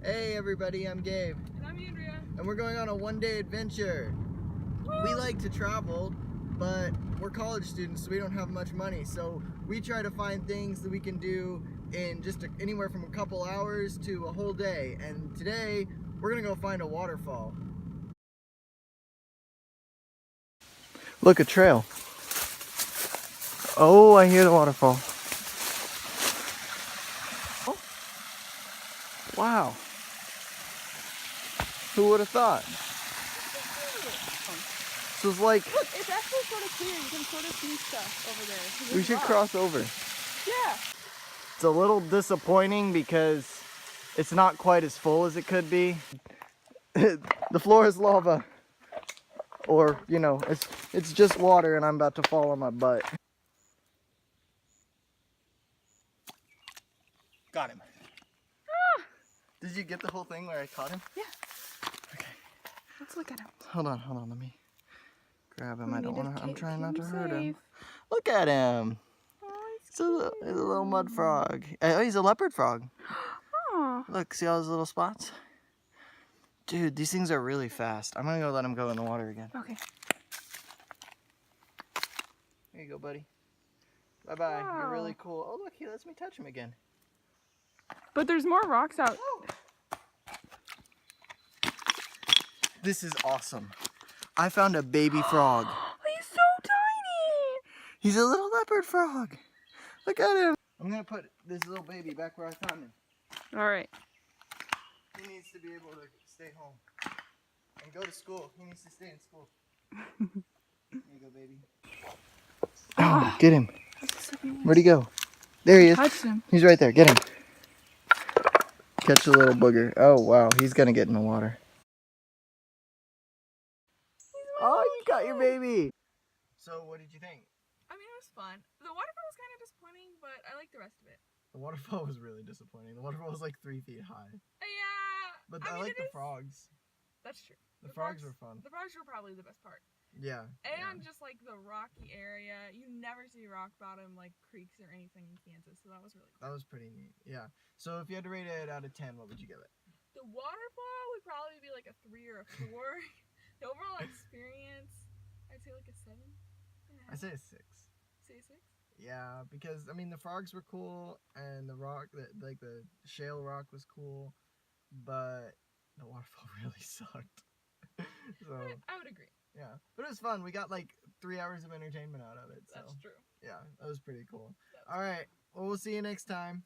Hey everybody, I'm Gabe. And I'm Andrea. And we're going on a one-day adventure. Woo! We like to travel, but we're college students, so we don't have much money. So we try to find things that we can do in just anywhere from a couple hours to a whole day. And today, we're gonna go find a waterfall. Look, a trail. Oh, I hear the waterfall. Oh. Wow. Who would have thought? So it's like... Look, it's actually sort of clear. You can sort of see stuff over there. We should cross over. Yeah. It's a little disappointing because it's not quite as full as it could be. The floor is lava. Or, you know, it's just water and I'm about to fall on my butt. Got him. Ah! Did you get the whole thing where I caught him? Yeah. Okay. Let's look at him. Hold on, let me grab him. I don't want to, I'm trying not to hurt safe. him. Look at him. Oh, He's a little mud frog. Oh, he's a leopard frog. Oh. Look, see all those little spots? Dude, these things are really fast. I'm gonna go let him go in the water again. Okay. Here you go, buddy. Bye-bye. Wow. You're really cool. Oh, look, he lets me touch him again. But there's more rocks out. Oh. This is awesome. I found a baby frog. He's so tiny. He's a little leopard frog. Look at him. I'm gonna put this little baby back where I found him. All right. He needs to be able to stay home and go to school. He needs to stay in school. Here you go, baby. Oh, get him. Where'd he go? There he is. Touched him. He's right there. Get him. Catch the little booger. Oh, wow. He's gonna get in the water. Oh, you got your baby. So, what did you think? I mean, it was fun. The waterfall was kind of disappointing, but I liked the rest of it. The waterfall was really disappointing. The waterfall was like 3 feet high. Yeah. But I mean, like the frogs. That's true. The frogs were fun. The frogs were probably the best part. Yeah. And just like the rocky area. You never see rock bottom like creeks or anything in Kansas, so that was really cool. That was pretty neat. Yeah. So if you had to rate it out of 10, what would you give it? The waterfall would probably be like a 3 or a 4. The overall experience, I'd say like a 7. I'd say a 6. Say a 6? Yeah, because I mean the frogs were cool and the rock, like the shale rock was cool, but the waterfall really sucked. So I would agree. yeah, but it was fun. We got like 3 hours of entertainment out of it. So That's true. yeah, that was pretty cool. All right, well we'll see you next time.